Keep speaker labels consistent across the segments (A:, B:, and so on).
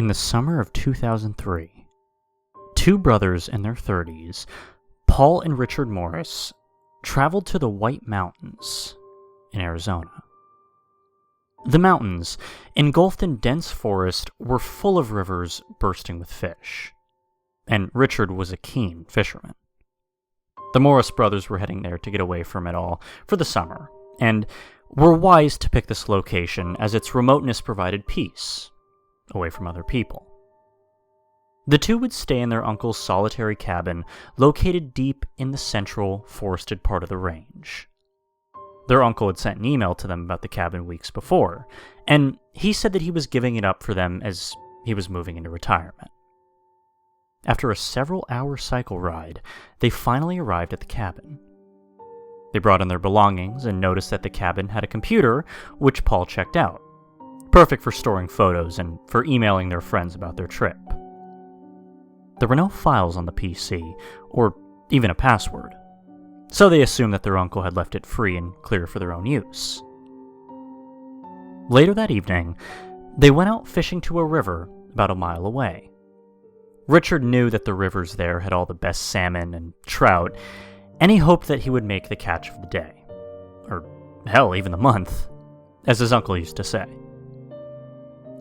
A: In the summer of 2003, two brothers in their 30s, Paul and Richard Morris, traveled to the White Mountains in Arizona. The mountains, engulfed in dense forest, were full of rivers bursting with fish, and Richard was a keen fisherman. The Morris brothers were heading there to get away from it all for the summer, and were wise to pick this location as its remoteness provided peace, away from other people. The two would stay in their uncle's solitary cabin, located deep in the central, forested part of the range. Their uncle had sent an email to them about the cabin weeks before, and he said that he was giving it up for them as he was moving into retirement. After a several-hour cycle ride, they finally arrived at the cabin. They brought in their belongings and noticed that the cabin had a computer, which Paul checked out. Perfect for storing photos and for emailing their friends about their trip. There were no files on the PC, or even a password, so they assumed that their uncle had left it free and clear for their own use. Later that evening, they went out fishing to a river about a mile away. Richard knew that the rivers there had all the best salmon and trout, and he hoped that he would make the catch of the day. Or, hell, even the month, as his uncle used to say.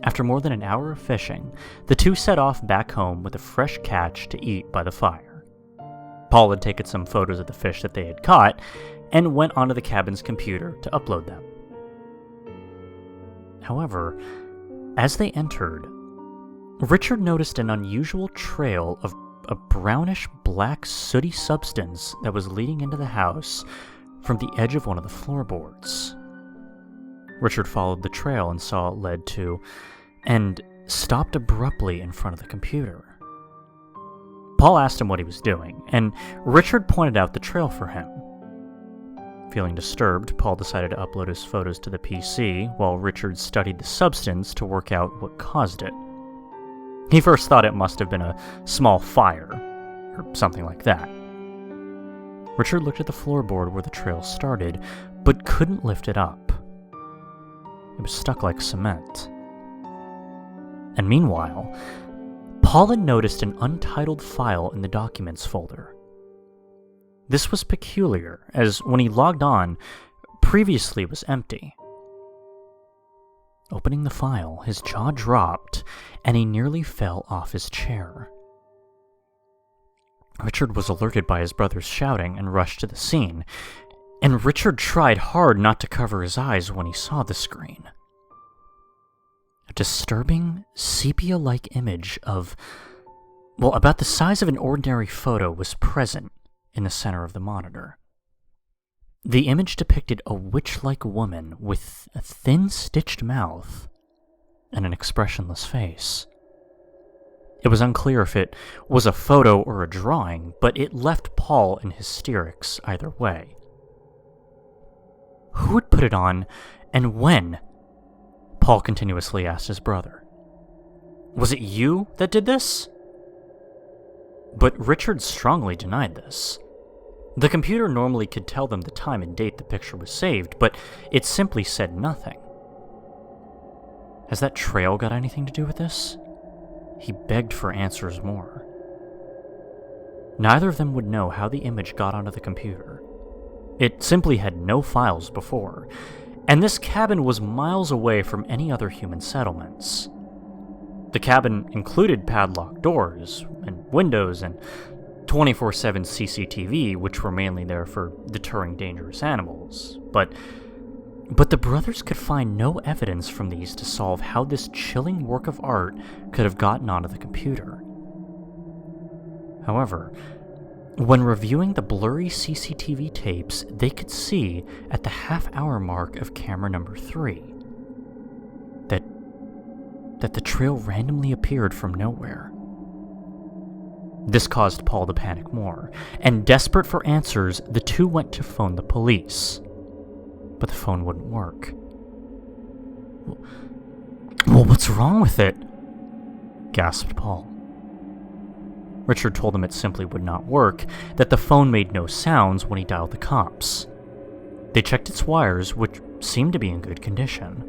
A: After more than an hour of fishing, the two set off back home with a fresh catch to eat by the fire. Paul had taken some photos of the fish that they had caught, and went onto the cabin's computer to upload them. However, as they entered, Richard noticed an unusual trail of a brownish-black sooty substance that was leading into the house from the edge of one of the floorboards. Richard followed the trail and saw it led to, and stopped abruptly in front of the computer. Paul asked him what he was doing, and Richard pointed out the trail for him. Feeling disturbed, Paul decided to upload his photos to the PC while Richard studied the substance to work out what caused it. He first thought it must have been a small fire, or something like that. Richard looked at the floorboard where the trail started, but couldn't lift it up. It was stuck like cement. And meanwhile, Paul had noticed an untitled file in the Documents folder. This was peculiar, as when he logged on, previously it was empty. Opening the file, his jaw dropped, and he nearly fell off his chair. Richard was alerted by his brothers shouting and rushed to the scene, and Richard tried hard not to cover his eyes when he saw the screen. A disturbing, sepia-like image of, about the size of an ordinary photo was present in the center of the monitor. The image depicted a witch-like woman with a thin, stitched mouth and an expressionless face. It was unclear if it was a photo or a drawing, but it left Paul in hysterics either way. Who had put it on, and when? Paul continuously asked his brother. Was it you that did this? But Richard strongly denied this. The computer normally could tell them the time and date the picture was saved, but it simply said nothing. Has that trail got anything to do with this? He begged for answers more. Neither of them would know how the image got onto the computer. It simply had no files before, and this cabin was miles away from any other human settlements. The cabin included padlocked doors and windows and 24/7 CCTV, which were mainly there for deterring dangerous animals, but the brothers could find no evidence from these to solve how this chilling work of art could have gotten onto the computer. However, when reviewing the blurry CCTV tapes, they could see at the half-hour mark of camera number 3 that the trail randomly appeared from nowhere. This caused Paul to panic more, and desperate for answers, the two went to phone the police. But the phone wouldn't work. Well, what's wrong with it? Gasped Paul. Richard told him it simply would not work, that the phone made no sounds when he dialed the cops. They checked its wires, which seemed to be in good condition.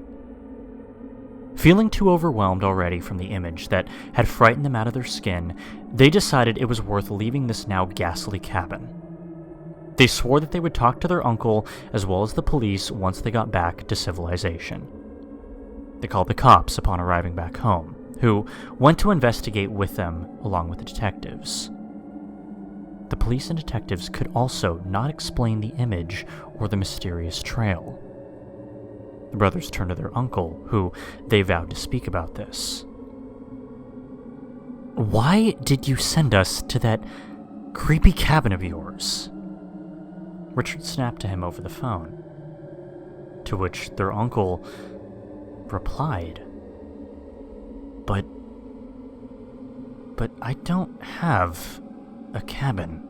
A: Feeling too overwhelmed already from the image that had frightened them out of their skin, they decided it was worth leaving this now ghastly cabin. They swore that they would talk to their uncle as well as the police once they got back to civilization. They called the cops upon arriving back home, who went to investigate with them along with the detectives. The police and detectives could also not explain the image or the mysterious trail. The brothers turned to their uncle, who they vowed to speak about this. "Why did you send us to that creepy cabin of yours?" Richard snapped to him over the phone, to which their uncle replied, But I don't have a cabin."